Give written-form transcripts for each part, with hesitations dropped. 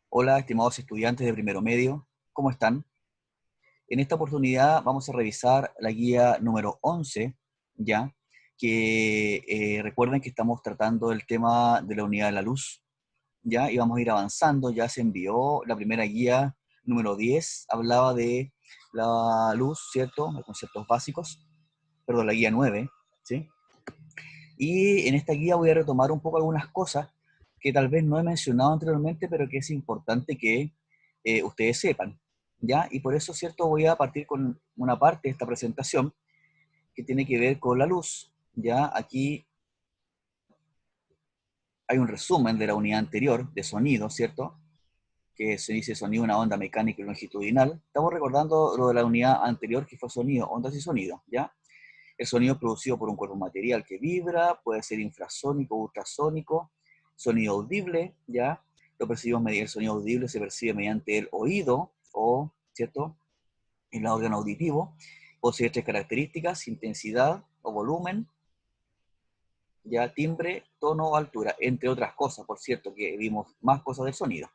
Hola, estimados estudiantes de primero medio, ¿cómo están? En esta oportunidad vamos a revisar la guía número 11, ¿ya? Que recuerden que estamos tratando el tema de la unidad de la luz, ¿ya? Y vamos a ir avanzando, ya se envió la primera guía número 10, hablaba de la luz, ¿cierto? De conceptos básicos, perdón, la guía 9, ¿sí? Y en esta guía voy a retomar un poco algunas cosas que tal vez no he mencionado anteriormente, pero que es importante que ustedes sepan, ¿ya? Y por eso, ¿cierto? Voy a partir con una parte de esta presentación que tiene que ver con la luz, ¿ya? Aquí hay un resumen de la unidad anterior de sonido, ¿cierto? Que se dice sonido, una onda mecánica y longitudinal. Estamos recordando lo de la unidad anterior que fue sonido, ondas y sonido, ¿ya? El sonido es producido por un cuerpo material que vibra, puede ser infrasónico, ultrasónico, sonido audible, ¿ya? Lo percibimos mediante el sonido audible, se percibe mediante el oído, o, ¿cierto? El órgano auditivo. Posee tres características: intensidad o volumen, ya, timbre, tono o altura, entre otras cosas, por cierto, que vimos más cosas del sonido,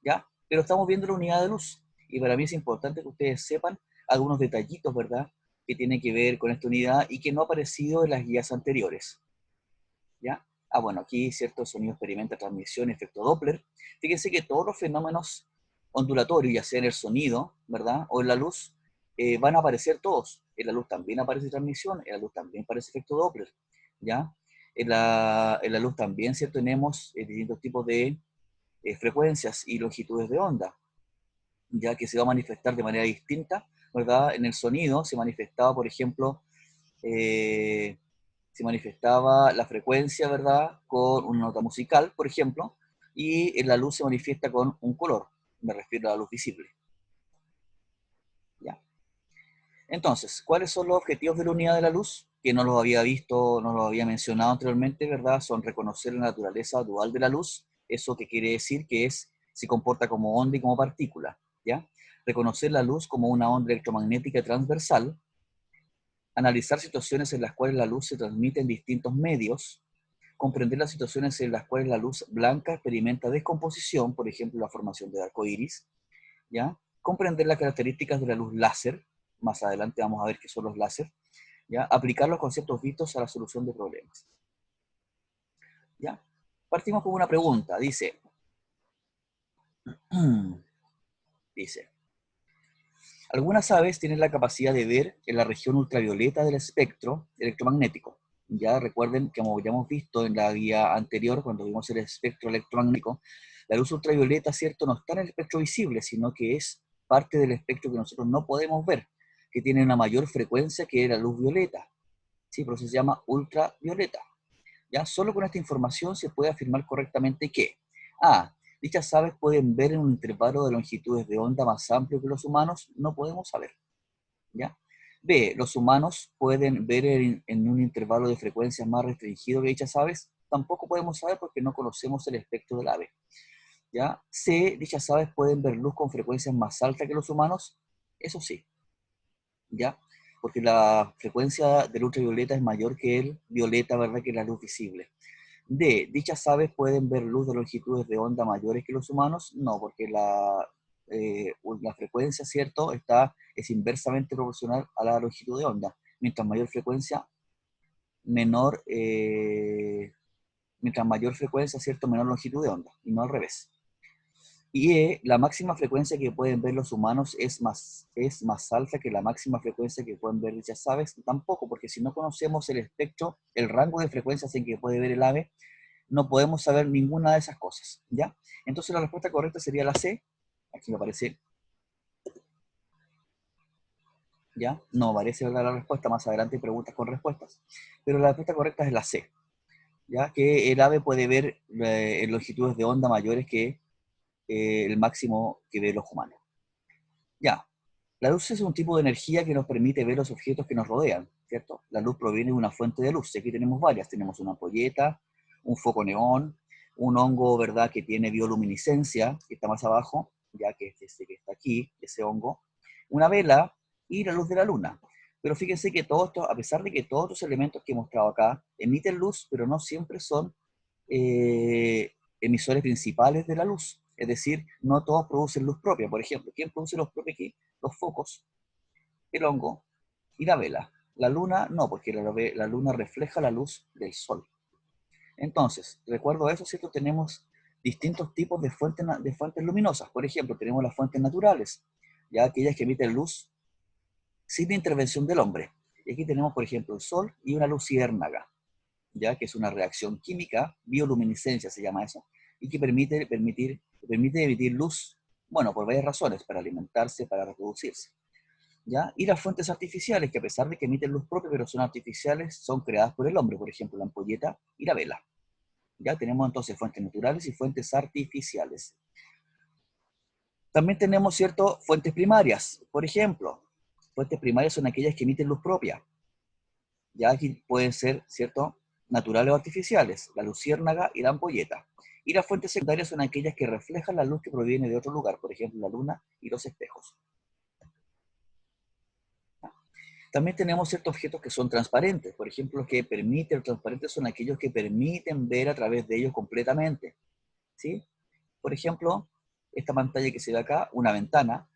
¿ya? Pero estamos viendo la unidad de luz, y para mí es importante que ustedes sepan algunos detallitos, ¿verdad?, que tienen que ver con esta unidad y que no ha aparecido en las guías anteriores, ¿ya? Ah, bueno, aquí, cierto, el sonido experimenta transmisión, efecto Doppler. Fíjense que todos los fenómenos ondulatorios, ya sea en el sonido, ¿verdad?, o en la luz, van a aparecer todos. En la luz también aparece transmisión, en la luz también aparece efecto Doppler, ¿ya? En la luz también, ¿cierto?, tenemos distintos tipos de frecuencias y longitudes de onda, ya que se va a manifestar de manera distinta, ¿verdad? En el sonido se manifestaba, por ejemplo, eh, se manifestaba la frecuencia, ¿verdad?, con una nota musical, por ejemplo, y en la luz se manifiesta con un color, me refiero a la luz visible, ¿ya? Entonces, ¿cuáles son los objetivos de la unidad de la luz? Que no los había visto, no los había mencionado anteriormente, ¿verdad? Son reconocer la naturaleza dual de la luz, eso que quiere decir que se comporta como onda y como partícula, ¿ya? Reconocer la luz como una onda electromagnética transversal, analizar situaciones en las cuales la luz se transmite en distintos medios, comprender las situaciones en las cuales la luz blanca experimenta descomposición, por ejemplo, la formación de arco iris, ¿ya? Comprender las características de la luz láser, más adelante vamos a ver qué son los láser, ¿ya? Aplicar los conceptos vistos a la solución de problemas, ¿ya? Partimos con una pregunta, dice, dice, algunas aves tienen la capacidad de ver en la región ultravioleta del espectro electromagnético. Ya recuerden que, como ya hemos visto en la guía anterior, cuando vimos el espectro electromagnético, la luz ultravioleta, ¿cierto?, no está en el espectro visible, sino que es parte del espectro que nosotros no podemos ver, que tiene una mayor frecuencia que la luz violeta. Sí, por eso se llama ultravioleta. Ya solo con esta información se puede afirmar correctamente que A. Dichas aves pueden ver en un intervalo de longitudes de onda más amplio que los humanos, no podemos saber, ¿ya? B. Los humanos pueden ver en un intervalo de frecuencias más restringido que dichas aves, tampoco podemos saber porque no conocemos el espectro del ave, ¿ya? C. Dichas aves pueden ver luz con frecuencias más altas que los humanos, eso sí, ¿ya? Porque la frecuencia del ultravioleta es mayor que el violeta, ¿verdad?, que la luz visible. D. Dichas aves pueden ver luz de longitudes de onda mayores que los humanos. No, porque la frecuencia, ¿cierto?, es inversamente proporcional a la longitud de onda. Mientras mayor frecuencia, menor, mientras mayor frecuencia, ¿cierto?, menor longitud de onda, y no al revés. Y la máxima frecuencia que pueden ver los humanos es más alta que la máxima frecuencia que pueden ver dichas aves. Tampoco, porque si no conocemos el espectro, el rango de frecuencias en que puede ver el ave, no podemos saber ninguna de esas cosas, ¿ya? Entonces la respuesta correcta sería la C. Aquí me aparece, ¿ya? No aparece la respuesta, más adelante hay preguntas con respuestas. Pero la respuesta correcta es la C, ¿ya? Que el ave puede ver en longitudes de onda mayores que el máximo que ven los humanos. Ya, la luz es un tipo de energía que nos permite ver los objetos que nos rodean, ¿cierto? La luz proviene de una fuente de luz. Aquí tenemos varias. Tenemos una ampolleta, un foco neón, un hongo, ¿verdad?, que tiene bioluminiscencia, que está más abajo, ya que es este que está aquí, ese hongo, una vela y la luz de la luna. Pero fíjense que todo esto, a pesar de que todos los elementos que he mostrado acá emiten luz, pero no siempre son emisores principales de la luz. Es decir, no todos producen luz propia. Por ejemplo, ¿quién produce luz propia aquí? Los focos, el hongo y la vela. La luna no, porque la luna refleja la luz del sol. Entonces, recuerdo eso, ¿cierto? Tenemos distintos tipos de fuentes luminosas. Por ejemplo, tenemos las fuentes naturales, ya aquellas que emiten luz sin intervención del hombre. Y aquí tenemos, por ejemplo, el sol y una luciérnaga, ya que es una reacción química, bioluminiscencia se llama eso, y que permite emitir luz, bueno, por varias razones, para alimentarse, para reproducirse. ¿Ya? Y las fuentes artificiales, que a pesar de que emiten luz propia, pero son artificiales, son creadas por el hombre, por ejemplo, la ampolleta y la vela. Ya tenemos entonces fuentes naturales y fuentes artificiales. También tenemos, ¿cierto?, fuentes primarias. Por ejemplo, fuentes primarias son aquellas que emiten luz propia. Ya aquí pueden ser, ¿cierto?, naturales o artificiales, la luciérnaga y la ampolleta. Y las fuentes secundarias son aquellas que reflejan la luz que proviene de otro lugar, por ejemplo, la luna y los espejos. También tenemos ciertos objetos que son transparentes. Por ejemplo, los transparentes son aquellos que permiten ver a través de ellos completamente. ¿Sí? Por ejemplo, esta pantalla que se ve acá, una ventana,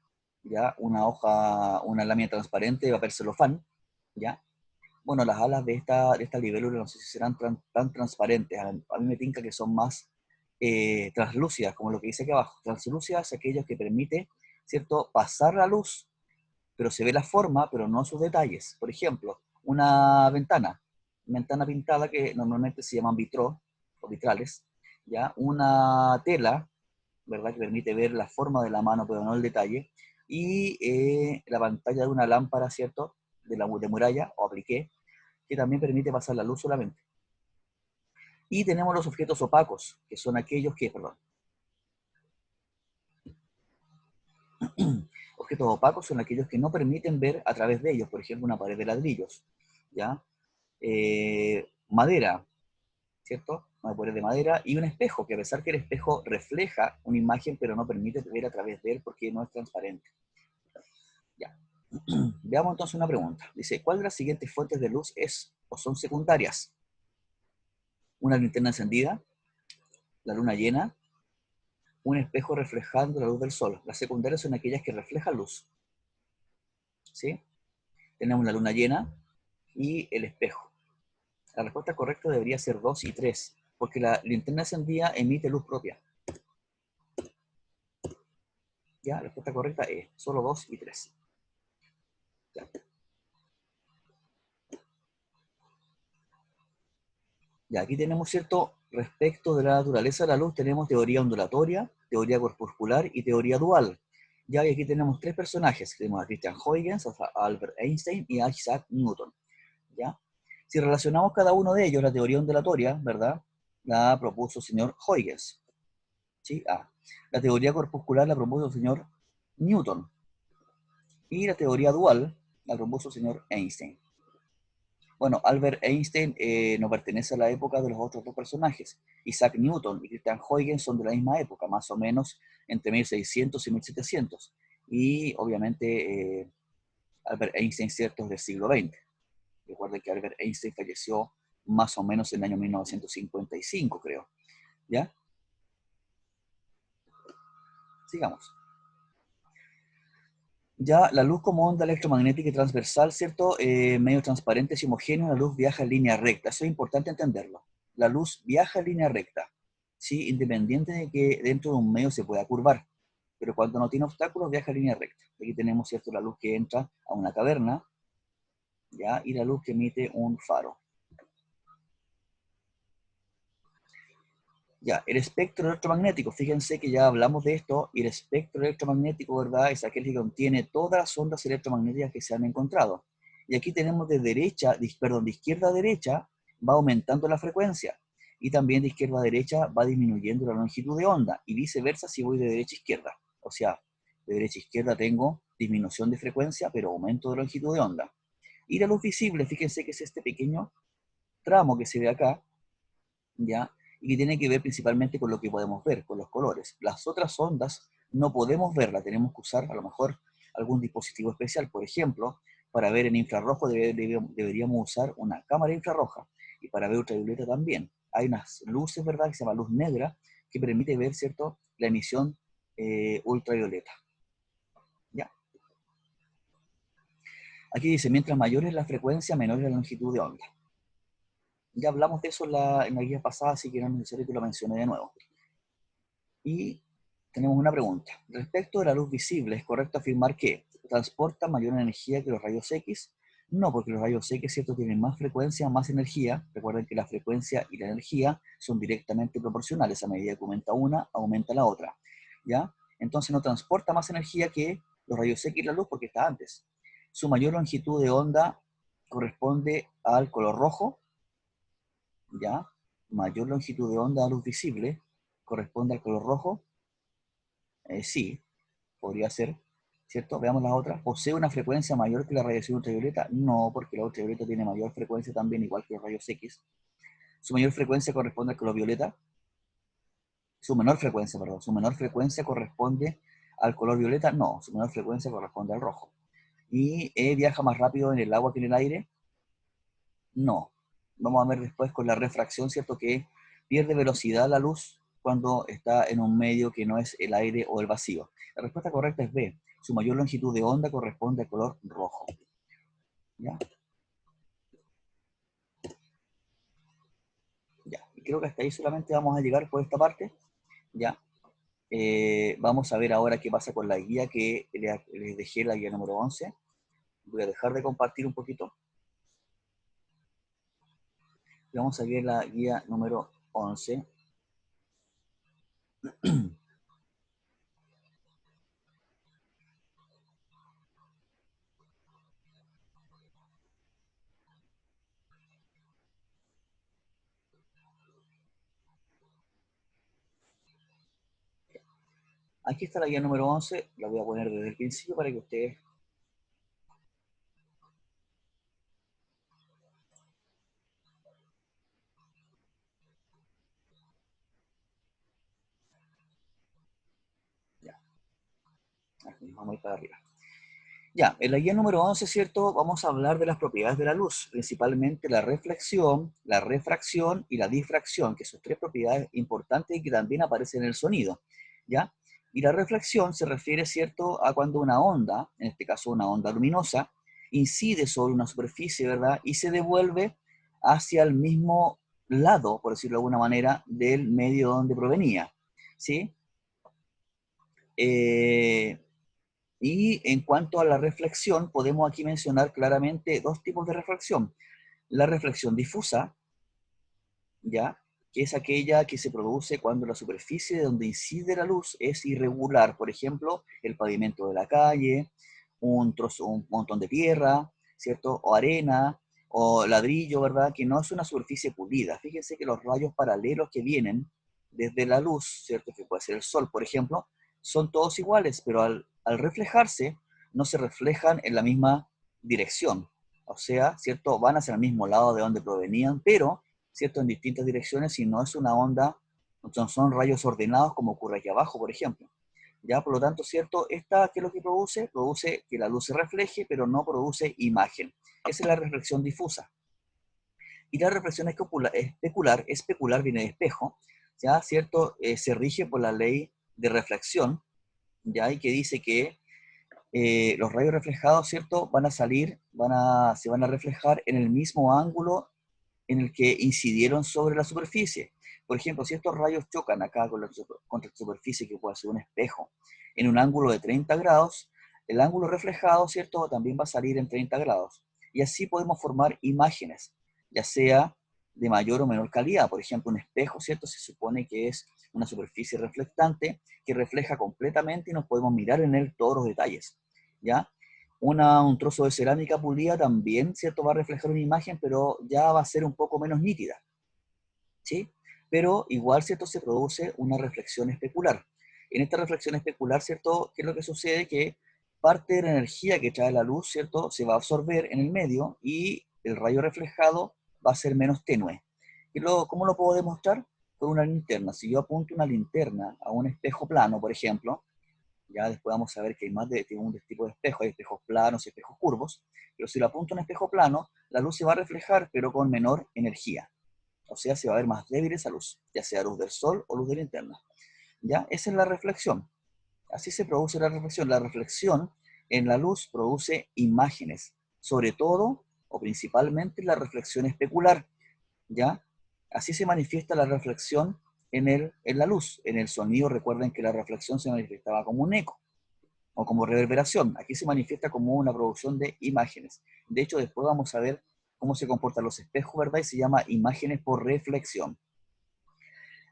¿ya? Una hoja, una lámina transparente de papel celofán, ¿ya? Bueno, las alas de esta libélula no sé si serán tan transparentes. A mí me tinca que son más translúcidas, como lo que dice aquí abajo. Translúcidas, aquellas que permite, ¿cierto?, pasar la luz, pero se ve la forma, pero no sus detalles. Por ejemplo, una ventana pintada que normalmente se llaman vitró o vitrales, ¿ya? Una tela, ¿verdad?, que permite ver la forma de la mano, pero no el detalle, y la pantalla de una lámpara, ¿cierto?, de muralla o apliqué, que también permite pasar la luz solamente. Y tenemos los objetos opacos, que son aquellos que, perdón, objetos opacos son aquellos que no permiten ver a través de ellos, por ejemplo, una pared de ladrillos, ¿ya? Madera, ¿cierto? Una pared de madera y un espejo, que a pesar que el espejo refleja una imagen, pero no permite ver a través de él porque no es transparente. Ya. Veamos entonces una pregunta. Dice, ¿cuál de las siguientes fuentes de luz es o son secundarias? Una linterna encendida, la luna llena, un espejo reflejando la luz del sol. Las secundarias son aquellas que reflejan luz. ¿Sí? Tenemos la luna llena y el espejo. La respuesta correcta debería ser 2 y 3, porque la linterna encendida emite luz propia. Ya, la respuesta correcta es solo 2 y 3. Ya. Ya, aquí tenemos, ¿cierto? Respecto de la naturaleza de la luz, tenemos teoría ondulatoria, teoría corpuscular y teoría dual. Ya, y aquí tenemos tres personajes. Tenemos a Christian Huygens, a Albert Einstein y a Isaac Newton. ¿Ya? Si relacionamos cada uno de ellos, la teoría ondulatoria, ¿verdad?, la propuso el señor Huygens. ¿Sí? La teoría corpuscular la propuso el señor Newton. Y la teoría dual la propuso el señor Einstein. Bueno, Albert Einstein no pertenece a la época de los otros dos personajes. Isaac Newton y Christian Huygens son de la misma época, más o menos entre 1600 y 1700. Y obviamente Albert Einstein, cierto, es del siglo XX. Recuerden que Albert Einstein falleció más o menos en el año 1955, creo. ¿Ya? Sigamos. Ya la luz como onda electromagnética y transversal, ¿cierto? Medio transparente y homogéneo, la luz viaja en línea recta. Eso es importante entenderlo. La luz viaja en línea recta, ¿sí? Independiente de que dentro de un medio se pueda curvar. Pero cuando no tiene obstáculos, viaja en línea recta. Aquí tenemos, ¿cierto?, la luz que entra a una caverna, ¿ya? Y la luz que emite un faro. Ya, el espectro electromagnético, fíjense que ya hablamos de esto, y el espectro electromagnético, ¿verdad?, es aquel que contiene todas las ondas electromagnéticas que se han encontrado. Y aquí tenemos de izquierda a derecha, va aumentando la frecuencia, y también de izquierda a derecha va disminuyendo la longitud de onda, y viceversa si voy de derecha a izquierda. O sea, de derecha a izquierda tengo disminución de frecuencia, pero aumento de longitud de onda. Y la luz visible, fíjense que es este pequeño tramo que se ve acá, ¿ya? Y que tiene que ver principalmente con lo que podemos ver, con los colores. Las otras ondas no podemos verlas, tenemos que usar a lo mejor algún dispositivo especial. Por ejemplo, para ver en infrarrojo deberíamos usar una cámara infrarroja, y para ver ultravioleta también. Hay unas luces, ¿verdad?, que se llama luz negra, que permite ver, ¿cierto?, la emisión ultravioleta. ¿Ya? Aquí dice, mientras mayor es la frecuencia, menor es la longitud de onda. Ya hablamos de eso en la guía pasada, así que no es necesario que lo mencione de nuevo. Y tenemos una pregunta. Respecto de la luz visible, ¿es correcto afirmar que transporta mayor energía que los rayos X? No, porque los rayos X, ¿cierto?, tienen más frecuencia, más energía. Recuerden que la frecuencia y la energía son directamente proporcionales. A medida que aumenta una, aumenta la otra. ¿Ya? Entonces no transporta más energía que los rayos X y la luz porque está antes. Su mayor longitud de onda corresponde al color rojo. ¿Ya? Mayor longitud de onda a luz visible corresponde al color rojo. Sí, podría ser, ¿cierto? Veamos las otras. ¿Posee una frecuencia mayor que la radiación ultravioleta? No, porque la ultravioleta tiene mayor frecuencia también, igual que los rayos X. ¿Su mayor frecuencia corresponde al color violeta? Su menor frecuencia, perdón. ¿Su menor frecuencia corresponde al color violeta? No, su menor frecuencia corresponde al rojo. ¿Y viaja más rápido en el agua que en el aire? No. Vamos a ver después con la refracción, ¿cierto? Que pierde velocidad la luz cuando está en un medio que no es el aire o el vacío. La respuesta correcta es B. Su mayor longitud de onda corresponde al color rojo. ¿Ya? Ya. Y creo que hasta ahí solamente vamos a llegar por esta parte. ¿Ya? Vamos a ver ahora qué pasa con la guía que les dejé, la guía número 11. Voy a dejar de compartir un poquito. Vamos a ver la guía número 11. Aquí está la guía número 11. La voy a poner desde el principio para que ustedes... Ya, vamos a ir para arriba. Ya, en la guía número 11, ¿cierto? Vamos a hablar de las propiedades de la luz, principalmente la reflexión, la refracción y la difracción, que son tres propiedades importantes y que también aparecen en el sonido, ¿ya? Y la reflexión se refiere, ¿cierto?, a cuando una onda, en este caso una onda luminosa, incide sobre una superficie, ¿verdad? Y se devuelve hacia el mismo lado, por decirlo de alguna manera, del medio donde provenía, ¿sí? Eh, y en cuanto a la reflexión, podemos aquí mencionar claramente dos tipos de reflexión. La reflexión difusa, ¿ya? Que es aquella que se produce cuando la superficie de donde incide la luz es irregular. Por ejemplo, el pavimento de la calle, un montón de tierra, ¿cierto? O arena, o ladrillo, ¿verdad? Que no es una superficie pulida. Fíjense que los rayos paralelos que vienen desde la luz, ¿cierto? Que puede ser el sol, por ejemplo, son todos iguales, pero al reflejarse, no se reflejan en la misma dirección. O sea, ¿cierto? Van hacia el mismo lado de donde provenían, pero ¿cierto?, en distintas direcciones y no es una onda, no son rayos ordenados como ocurre aquí abajo, por ejemplo. Ya, por lo tanto, ¿cierto? Esta, ¿qué es lo que produce? Produce que la luz se refleje, pero no produce imagen. Esa es la reflexión difusa. Y la reflexión especular viene de espejo, ¿ya? ¿Cierto? Se rige por la ley de reflexión, ¿ya? Y que dice que los rayos reflejados, ¿cierto?, van a salir, se van a reflejar en el mismo ángulo en el que incidieron sobre la superficie. Por ejemplo, si estos rayos chocan acá contra la superficie, que puede ser un espejo, en un ángulo de 30 grados, el ángulo reflejado, ¿cierto?, también va a salir en 30 grados. Y así podemos formar imágenes, ya sea de mayor o menor calidad. Por ejemplo, un espejo, ¿cierto?, se supone que es una superficie reflectante que refleja completamente y nos podemos mirar en él todos los detalles, ¿ya? Un trozo de cerámica pulida también, ¿cierto?, va a reflejar una imagen, pero ya va a ser un poco menos nítida, ¿sí? Pero igual, ¿cierto?, se produce una reflexión especular. En esta reflexión especular, ¿cierto?, ¿qué es lo que sucede? Que parte de la energía que trae la luz, ¿cierto?, se va a absorber en el medio y el rayo reflejado va a ser menos tenue. ¿Cómo lo puedo demostrar? Con una linterna. Si yo apunto una linterna a un espejo plano, por ejemplo, ya después vamos a ver que hay más de un tipo de espejos, hay espejos planos y espejos curvos, pero si lo apunto a un espejo plano, la luz se va a reflejar, pero con menor energía, O sea, se va a ver más débil esa luz, ya sea luz del sol o luz de linterna. ¿Ya? Esa es la reflexión. Así se produce la reflexión. La reflexión en la luz produce imágenes, sobre todo o principalmente la reflexión especular, ¿ya? Así se manifiesta la reflexión en la luz. En el sonido, recuerden que la reflexión se manifestaba como un eco o como reverberación. Aquí se manifiesta como una producción de imágenes. De hecho, después vamos a ver cómo se comportan los espejos, ¿verdad? Y se llama imágenes por reflexión.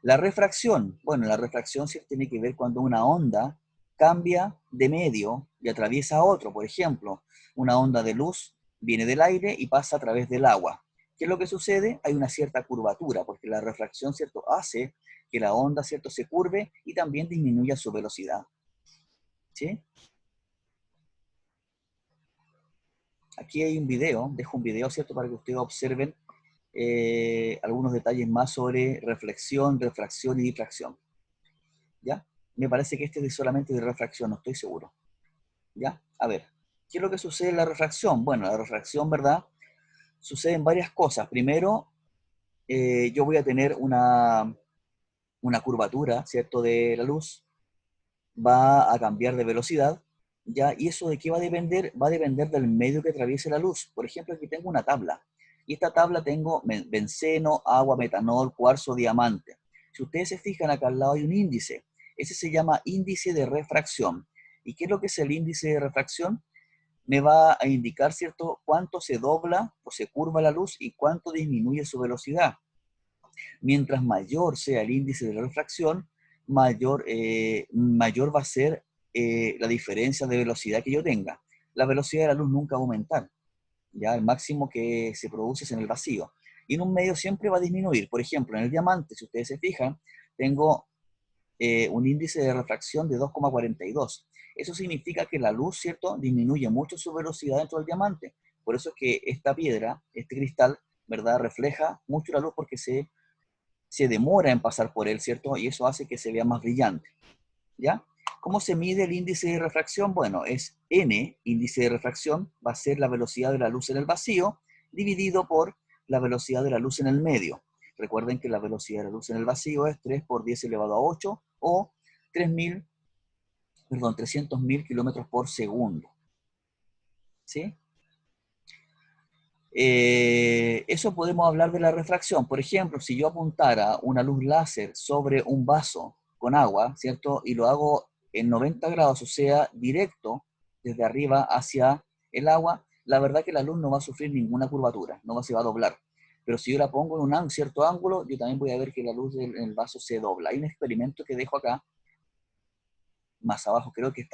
La refracción, bueno, la refracción sí tiene que ver cuando una onda cambia de medio y atraviesa a otro. Por ejemplo, una onda de luz viene del aire y pasa a través del agua. ¿Qué es lo que sucede? Hay una cierta curvatura, porque la refracción, ¿cierto?, hace que la onda, ¿cierto?, se curve y también disminuya su velocidad. ¿Sí? Aquí hay un video, dejo un video, ¿cierto?, para que ustedes observen algunos detalles más sobre reflexión, refracción y difracción. ¿Ya? Me parece que este es solamente de refracción, no estoy seguro. ¿Ya? A ver, ¿qué es lo que sucede en la refracción? Bueno, la refracción, ¿verdad? Suceden varias cosas. Primero, yo voy a tener una curvatura, ¿cierto?, de la luz, va a cambiar de velocidad, ¿ya? ¿Y eso de qué va a depender? Va a depender del medio que atraviese la luz. Por ejemplo, aquí tengo una tabla, y esta tabla tengo benceno, agua, metanol, cuarzo, diamante. Si ustedes se fijan, acá al lado hay un índice. Ese se llama índice de refracción. ¿Y qué es lo que es el índice de refracción? Me va a indicar, ¿cierto?, cuánto se dobla o se curva la luz y cuánto disminuye su velocidad. Mientras mayor sea el índice de la refracción, mayor va a ser la diferencia de velocidad que yo tenga. La velocidad de la luz nunca va a aumentar, ya el máximo que se produce es en el vacío. Y en un medio siempre va a disminuir. Por ejemplo, en el diamante, si ustedes se fijan, tengo un índice de refracción de 2,42. Eso significa que la luz, ¿cierto?, disminuye mucho su velocidad dentro del diamante. Por eso es que esta piedra, este cristal, ¿verdad?, refleja mucho la luz porque se demora en pasar por él, ¿cierto? Y eso hace que se vea más brillante, ¿ya? ¿Cómo se mide el índice de refracción? Bueno, es N, índice de refracción, va a ser la velocidad de la luz en el vacío, dividido por la velocidad de la luz en el medio. Recuerden que la velocidad de la luz en el vacío es 3 por 10 elevado a 8 o 300.000 kilómetros por segundo. ¿Sí? Eso podemos hablar de la refracción. Por ejemplo, si yo apuntara una luz láser sobre un vaso con agua, ¿cierto? Y lo hago en 90 grados, o sea, directo desde arriba hacia el agua, la verdad que la luz no va a sufrir ninguna curvatura, se va a doblar. Pero si yo la pongo en un cierto ángulo, yo también voy a ver que la luz del vaso se dobla. Hay un experimento que dejo acá, más abajo, creo que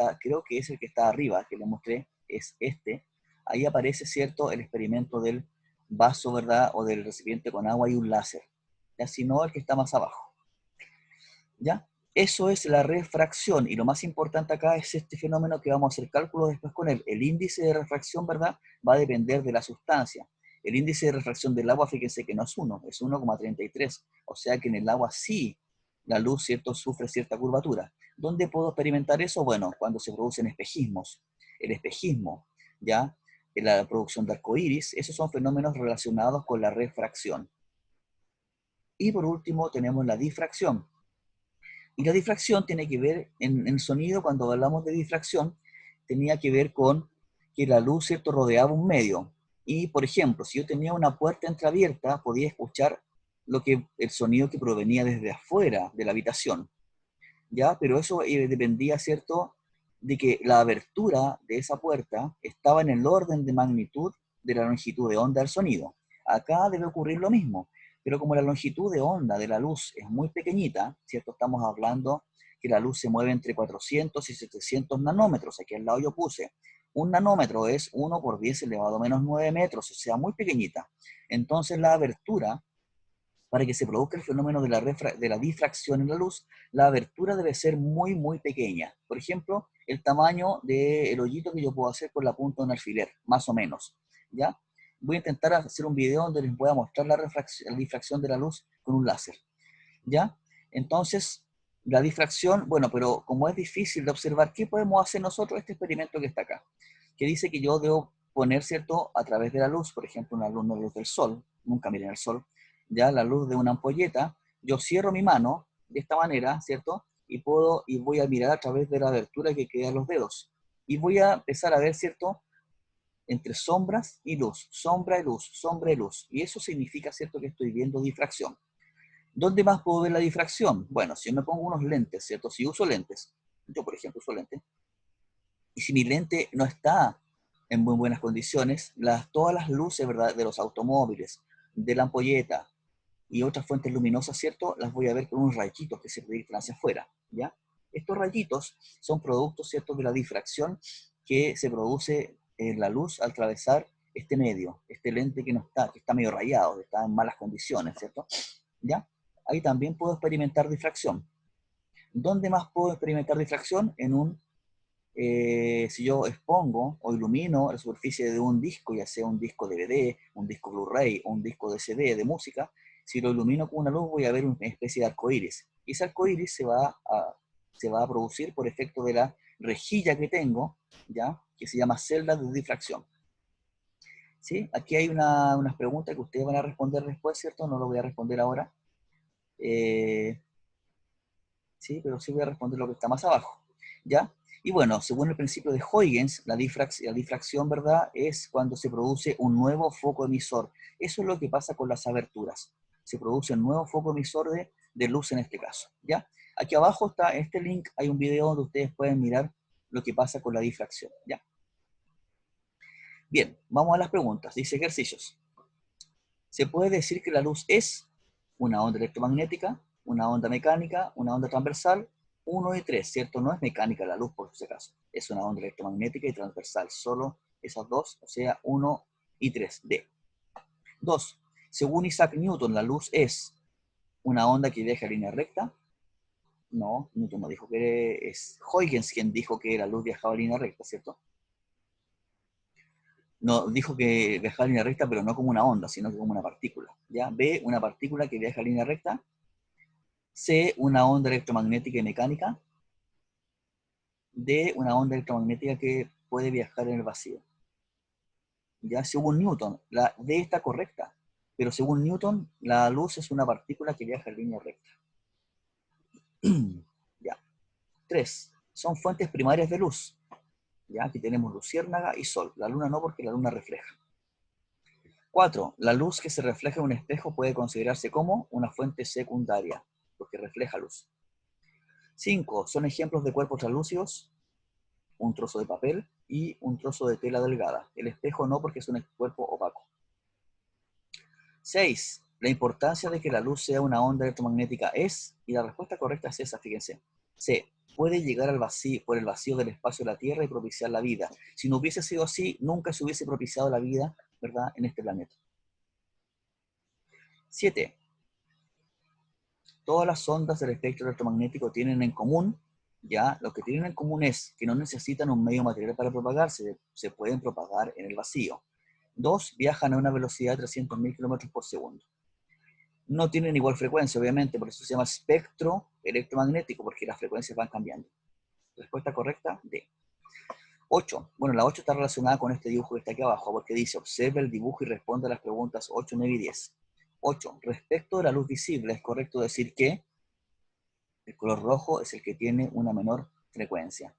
es el que está arriba, que le mostré, es este. Ahí aparece, ¿cierto?, el experimento del vaso, ¿verdad?, o del recipiente con agua y un láser. Ya, si no, el que está más abajo. ¿Ya? Eso es la refracción, y lo más importante acá es este fenómeno que vamos a hacer cálculos después con él. El índice de refracción, ¿verdad?, va a depender de la sustancia. El índice de refracción del agua, fíjense que no es 1, es 1,33. O sea que en el agua sí la luz, ¿cierto?, sufre cierta curvatura. ¿Dónde puedo experimentar eso? Bueno, cuando se producen espejismos. El espejismo, ¿ya? La producción de arcoíris, esos son fenómenos relacionados con la refracción. Y por último tenemos la difracción. Y la difracción tiene que ver, en sonido, cuando hablamos de difracción, tenía que ver con que la luz, ¿cierto?, rodeaba un medio. Y, por ejemplo, si yo tenía una puerta entreabierta, podía escuchar el sonido que provenía desde afuera de la habitación, ¿ya? Pero eso dependía, ¿cierto?, de que la abertura de esa puerta estaba en el orden de magnitud de la longitud de onda del sonido. Acá debe ocurrir lo mismo, pero como la longitud de onda de la luz es muy pequeñita, ¿cierto? Estamos hablando que la luz se mueve entre 400 y 700 nanómetros. Aquí al lado yo puse, un nanómetro es 1 por 10 elevado a menos 9 metros, o sea, muy pequeñita. Entonces la abertura, para que se produzca el fenómeno de la difracción en la luz, la abertura debe ser muy, muy pequeña. Por ejemplo, el tamaño del hoyito que yo puedo hacer con la punta de un alfiler, más o menos, ¿ya? Voy a intentar hacer un video donde les voy a mostrar la difracción de la luz con un láser, ¿ya? Entonces, la difracción, bueno, pero como es difícil de observar, ¿qué podemos hacer nosotros? Este experimento que está acá, que dice que yo debo poner, ¿cierto?, a través de la luz, por ejemplo, una luz del sol, nunca miren el sol, ya la luz de una ampolleta, yo cierro mi mano de esta manera, ¿cierto? Y voy a mirar a través de la abertura que quedan los dedos. Y voy a empezar a ver, ¿cierto? Entre sombras y luz, sombra y luz, sombra y luz. Y eso significa, ¿cierto?, que estoy viendo difracción. ¿Dónde más puedo ver la difracción? Bueno, si yo me pongo unos lentes, ¿cierto? Si uso lentes, yo por ejemplo uso lentes, y si mi lente no está en muy buenas condiciones, todas las luces, ¿verdad?, de los automóviles, de la ampolleta y otras fuentes luminosas, ¿cierto?, las voy a ver con unos rayitos que se proyectan hacia afuera, ¿ya? Estos rayitos son productos, ¿cierto?, de la difracción que se produce en la luz al atravesar este medio, este lente que está medio rayado, que está en malas condiciones, ¿cierto? ¿Ya? Ahí también puedo experimentar difracción. ¿Dónde más puedo experimentar difracción? Si yo expongo o ilumino la superficie de un disco, ya sea un disco DVD, un disco Blu-ray o un disco de CD de música, si lo ilumino con una luz voy a ver una especie de arcoíris. Y ese arcoíris se va a producir por efecto de la rejilla que tengo, ¿ya? Que se llama celda de difracción. ¿Sí? Aquí hay unas preguntas que ustedes van a responder después, ¿cierto? No lo voy a responder ahora. Sí, pero sí voy a responder lo que está más abajo, ¿ya? Y bueno, según el principio de Huygens, la difracción, ¿verdad?, es cuando se produce un nuevo foco emisor. Eso es lo que pasa con las aberturas. Se produce un nuevo foco emisor de luz en este caso, ¿ya? Aquí abajo está este link, hay un video donde ustedes pueden mirar lo que pasa con la difracción, ¿ya? Bien, vamos a las preguntas. Dice ejercicios. Se puede decir que la luz es una onda electromagnética, una onda mecánica, una onda transversal, 1 y 3, ¿cierto? No es mecánica la luz, por si acaso. Es una onda electromagnética y transversal. Solo esas dos, o sea, 1 y 3, D. 2. Según Isaac Newton, la luz es una onda que viaja en línea recta. No, Newton no dijo que es Huygens quien dijo que la luz viajaba en línea recta, ¿cierto? No, dijo que viajaba en línea recta, pero no como una onda, sino que como una partícula. ¿Ya? B, una partícula que viaja en línea recta. C, una onda electromagnética y mecánica. D, una onda electromagnética que puede viajar en el vacío. Ya, según Newton, la D está correcta, pero según Newton, la luz es una partícula que viaja en línea recta. Ya. 3. Son fuentes primarias de luz. Ya, aquí tenemos luciérnaga y sol. La luna no, porque la luna refleja. 4. La luz que se refleja en un espejo puede considerarse como una fuente secundaria, porque refleja luz. 5. Son ejemplos de cuerpos translúcidos, un trozo de papel y un trozo de tela delgada. El espejo no, porque es un cuerpo opaco. 6. La importancia de que la luz sea una onda electromagnética es, y la respuesta correcta es esa, fíjense. C. Puede llegar al vacío, por el vacío del espacio de la Tierra y propiciar la vida. Si no hubiese sido así, nunca se hubiese propiciado la vida, ¿verdad?, en este planeta. 7. Todas las ondas del espectro electromagnético tienen en común, ya, lo que tienen en común es que no necesitan un medio material para propagarse, se pueden propagar en el vacío. 2. Viajan a una velocidad de 300.000 kilómetros por segundo. No tienen igual frecuencia, obviamente, por eso se llama espectro electromagnético, porque las frecuencias van cambiando. Respuesta correcta, D. 8. Bueno, la 8 está relacionada con este dibujo que está aquí abajo, porque dice, observe el dibujo y responde a las preguntas 8, 9 y 10. 8. Respecto de la luz visible, es correcto decir que el color rojo es el que tiene una menor frecuencia.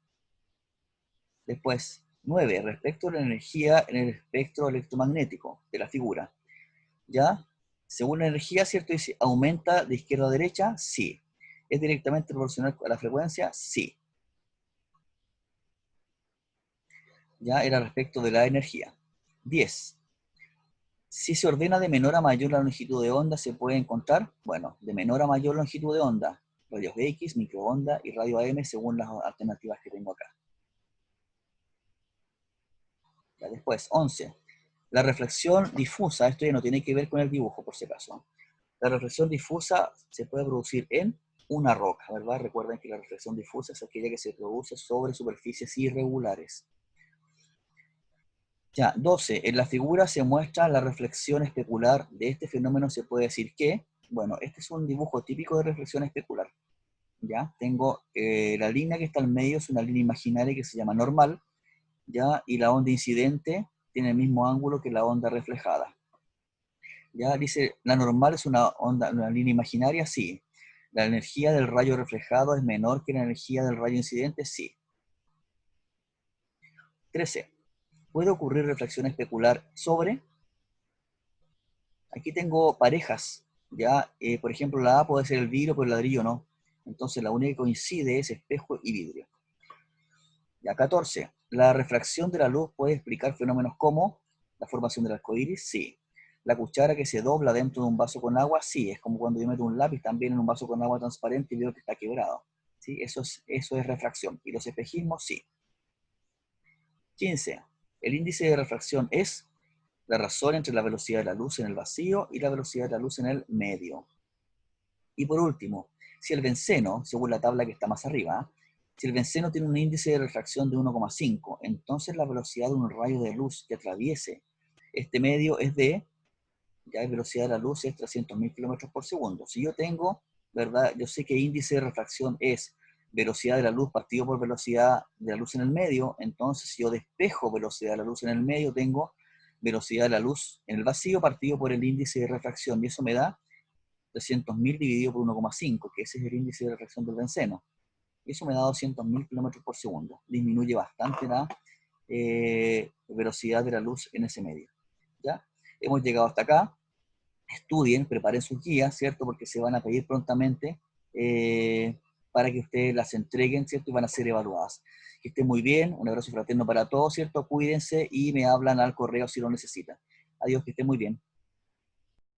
Después, 9. Respecto a la energía en el espectro electromagnético de la figura. ¿Ya? Según la energía, ¿cierto? Dice, ¿aumenta de izquierda a derecha? Sí. ¿Es directamente proporcional a la frecuencia? Sí. Ya era respecto de la energía. 10. Si se ordena de menor a mayor la longitud de onda, se puede encontrar, bueno, de menor a mayor longitud de onda, radios X, microonda y radio AM según las alternativas que tengo acá. Ya después, 11. La reflexión difusa, esto ya no tiene que ver con el dibujo, por si acaso. La reflexión difusa se puede producir en una roca, ¿verdad? Recuerden que la reflexión difusa es aquella que se produce sobre superficies irregulares. Ya, 12. En la figura se muestra la reflexión especular. De este fenómeno se puede decir que, bueno, este es un dibujo típico de reflexión especular. ¿Ya? Tengo la línea que está al medio, es una línea imaginaria que se llama normal, ¿ya? Y la onda incidente tiene el mismo ángulo que la onda reflejada. Ya dice, la normal es una onda, una línea imaginaria, sí. La energía del rayo reflejado es menor que la energía del rayo incidente, sí. 13. ¿Puede ocurrir reflexión especular sobre? Aquí tengo parejas, ya, por ejemplo, la A puede ser el vidrio, pero el ladrillo no. Entonces la única que coincide es espejo y vidrio. Ya, 14. ¿La refracción de la luz puede explicar fenómenos como la formación del arco iris? Sí. ¿La cuchara que se dobla dentro de un vaso con agua? Sí. Es como cuando yo meto un lápiz también en un vaso con agua transparente y veo que está quebrado. ¿Sí? Eso es refracción. ¿Y los espejismos? Sí. 15. El índice de refracción es la razón entre la velocidad de la luz en el vacío y la velocidad de la luz en el medio. Y por último, si el benceno, según la tabla que está más arriba, si el benceno tiene un índice de refracción de 1,5, entonces la velocidad de un rayo de luz que atraviese este medio es de, ya la velocidad de la luz es 300.000 kilómetros por segundo. Si yo tengo, ¿verdad? Yo sé que índice de refracción es velocidad de la luz partido por velocidad de la luz en el medio, entonces si yo despejo velocidad de la luz en el medio, tengo velocidad de la luz en el vacío partido por el índice de refracción, y eso me da 300.000 dividido por 1,5, que ese es el índice de refracción del benceno. Eso me da 200.000 kilómetros por segundo. Disminuye bastante la velocidad de la luz en ese medio. ¿Ya? Hemos llegado hasta acá. Estudien, preparen sus guías, ¿cierto? Porque se van a pedir prontamente para que ustedes las entreguen, ¿cierto? Y van a ser evaluadas. Que estén muy bien. Un abrazo fraterno para todos, ¿cierto? Cuídense y me hablan al correo si lo necesitan. Adiós, que estén muy bien.